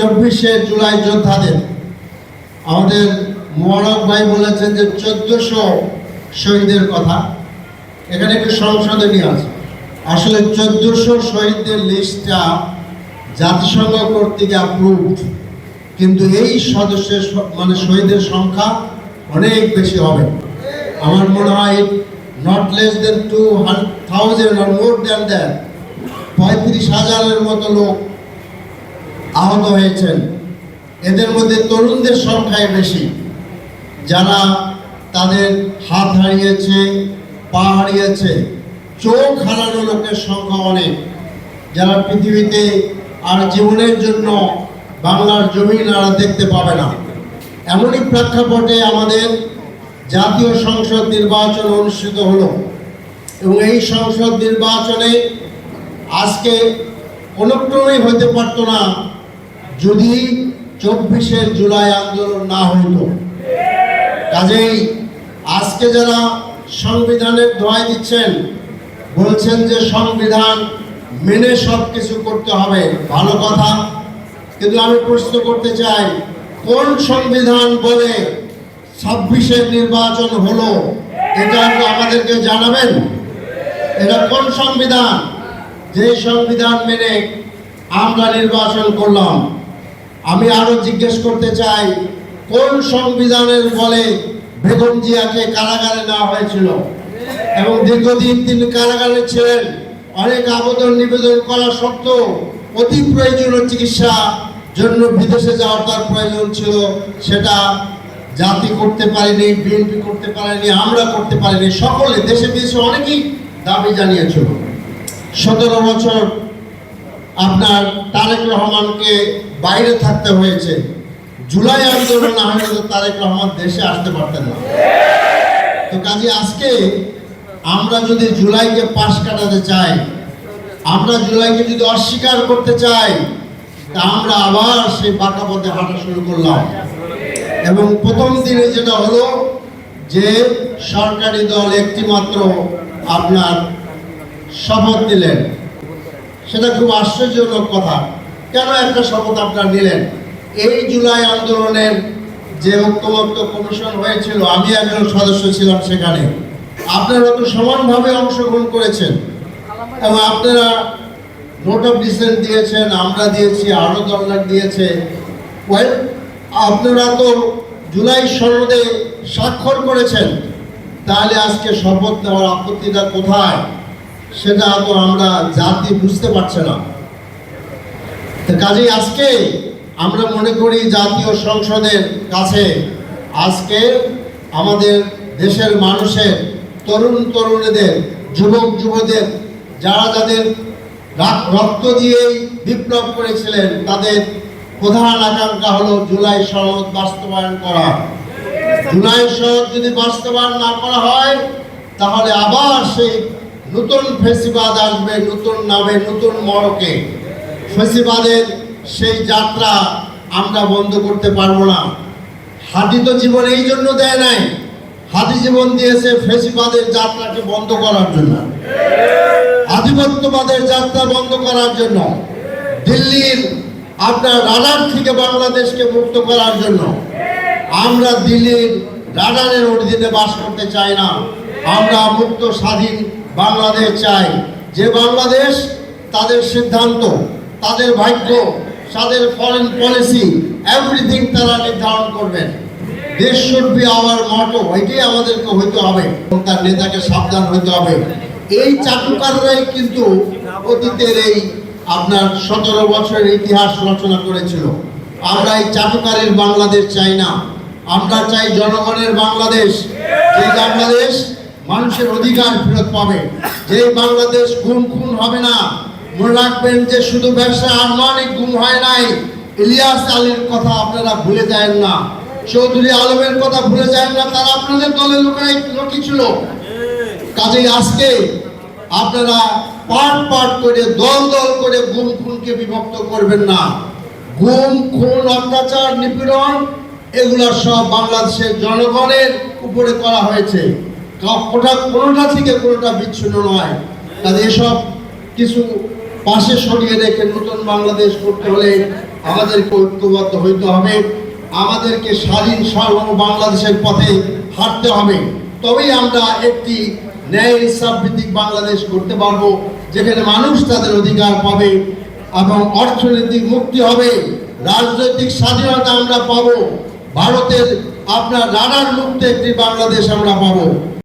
24শে জুলাই যোদ্ধাদের আমাদের মোবারক ভাই বলেছেন যে 1400 শহীদের কথা এখানে একটু সংশোধনী আছে। আসলে 1400 শহীদদের লিস্টটা জাতিসংঘ কর্তৃক অ্যাপ্রুভড, কিন্তু এই সদস্যের মানে শহীদের সংখ্যা অনেক বেশি হবে। আমার মনে হয় not less than 2000 or more than that, 35,000-এর মতো লোক আহত হয়েছেন। এদের মধ্যে তরুণদের সংখ্যাই বেশি, যারা তাদের হাত হারিয়েছে, পা হারিয়েছে। চোখ হারানো লোকের সংখ্যা অনেক, যারা পৃথিবীতে আর জীবনের জন্য বাংলার জমিন আর দেখতে পাবে না। এমনই প্রেক্ষাপটে আমাদের জাতীয় সংসদ নির্বাচন অনুষ্ঠিত হলো, এবং এই সংসদ নির্বাচনে আজকে কোনো ক্রমেই হতে পারত না যদি 24শে জুলাই আন্দোলন না হতো। কাজেই আজকে যারা সংবিধানের দোহাই দিচ্ছেন, বলছেন যে সংবিধান মেনে সব কিছু করতে হবে, ভালো কথা, কিন্তু আমি প্রশ্ন করতে চাই, কোন সংবিধান বলে 26-এর নির্বাচন হলো? এটা আমাদেরকে জানাবেন। এটা কোন সংবিধান, যে সংবিধান মেনে আমরা নির্বাচন করলাম? আমি আরো জিজ্ঞেস করতে চাই, কোন সংবিধানের বলে বেগম জিয়াকে কারাগারে নেওয়া হয়েছিল এবং দীর্ঘদিন তিনি কারাগারে ছিলেন? অনেক আবেদন নিবেদন করা সত্ত্বেও অতি প্রয়োজনীয় চিকিৎসা জন্য বিদেশে যাওয়ার তার প্রয়োজন ছিল, সেটা জাতি করতে পারেনি, বিএনপি করতে পারেনি, আমরা করতে পারিনি, সকলে দেশে বিদেশে অনেকেই দাবি জানিয়েছিল। 17 বছর আপনার তারেক রহমানকে বাইরে থাকতে হয়েছে। জুলাই আন্দোলন না হলে তো তারেক রহমান দেশে আসতে পারতেন না। তো কাজে আজকে আমরা যদি জুলাইকে পাশ কাটাতে চাই, আমরা জুলাইকে যদি অস্বীকার করতে চাই, তা আমরা আবার সেই বাঁকা পথে হাঁটা শুরু করলাম। এবং প্রথম দিনে যেটা হলো যে সরকারি দল একটি মাত্র আপনার শপথ নিলেন, সেটা খুব আশ্চর্যজনক কথা। কেন একটা শপথ আপনারা নিলেন? এই জুলাই আন্দোলনের যে ঐক্যমত্য কমিশন হয়েছিল, আমি একজন সদস্য ছিলাম সেখানে, আপনারা তো সমানভাবে অংশগ্রহণ করেছেন এবং আপনারা নোট অফ ডিসেন্ট দিয়েছেন, আমরা দিয়েছি, আরো দলদার দিয়েছে। আপনারা তো জুলাই সনদে স্বাক্ষর করেছেন, তাহলে আজকে শপথ নেওয়ার আপত্তিটা কোথায়? সেটা তো আমরা জাতি বুঝতে পারছে না। কাজেই আজকে আমরা মনে করি জাতীয় সংসদের কাছে আজকে আমাদের দেশের মানুষের, তরুণ তরুণীদের, যুবক যুবতীদের, যারা যাদের রক্ত দিয়েই বিপ্লব করেছিলেন, তাদের প্রধান আকাঙ্ক্ষা হলো জুলাই সনদ বাস্তবায়ন করা। জুলাই সনদ যদি বাস্তবায়ন না করা হয়, তাহলে আবার সেই নতুন ফেসিবাদ আসবে, নতুন নামে, নতুন মড়কে। ফেসিবাদের সেই যাত্রা আমরা বন্ধ করতে পারবো না। হাদি তো জীবন এই জন্য দেয় নাই, হাদি জীবন দিয়েছে ফেসিবাদের যাত্রাকে বন্ধ করার জন্য, আধিপত্যবাদের যাত্রা বন্ধ করার জন্য, দিল্লির আপনার রাডার থেকে বাংলাদেশকে মুক্ত করার জন্য। আমরা দিল্লির রাডারের অধীনে বাস করতে চাই না, আমরা মুক্ত স্বাধীন বাংলাদেশ চাই, যে বাংলাদেশ তাদের সিদ্ধান্ত, তাদের ভাগ্য, তাদের ফরেন পলিসি, এভরিথিং তারা নির্ধারণ করবেন। দেশ শুড বি আওয়ার মটো, এটাই আমাদেরকে হইতে হবে, তার নেতাকে সাবধান হইতে হবে। এই চাটুকাররাই কিন্তু অতীতের এই আপনার 17 বছরের ইতিহাস রচনা করেছিল। আমরা এই চাটুকারের বাংলাদেশ চাই না, আমরা চাই জনগণের বাংলাদেশ, যে বাংলাদেশ মানুষের অধিকার ফেরত পাবে, যে বাংলাদেশ গুম খুন হবে না। মনে রাখবেন যে শুধু ব্যবসা আনুমানিক গুম হয় নাই, ইলিয়াস আলীর কথা আপনারা ভুলে যায় না, চৌধুরী আলমের কথা ভুলে যায় না, তারা আপনাদের দলের লোকই ছিল। কাজেই আজকে আপনারা পার্ট পার্ট করে, দল দল করে গুম খুনকে বিভক্ত করবেন না। গুম খুন, অত্যাচার, নিপীড়ন, এগুলা সব বাংলাদেশের জনগণের উপরে করা হয়েছে, কোনোটা থেকে কোনোটা বিচ্ছিন্ন নয়। কাজে এসব কিছু পাশে সরিয়ে রেখে নতুন বাংলাদেশ করতে হলে আমাদেরকে ঐক্যবদ্ধ হইতে হবে, আমাদেরকে স্বাধীন সার্বভৌম বাংলাদেশের পথে হাঁটতে হবে। তবেই আমরা একটি ন্যায় ইনসাফ ভিত্তিক বাংলাদেশ করতে পারবো, যেখানে মানুষ তাদের অধিকার পাবে এবং অর্থনৈতিক মুক্তি হবে, রাজনৈতিক স্বাধীনতা আমরা পাবো, ভারতের আপনার রাডার মুক্ত একটি বাংলাদেশ আমরা পাবো।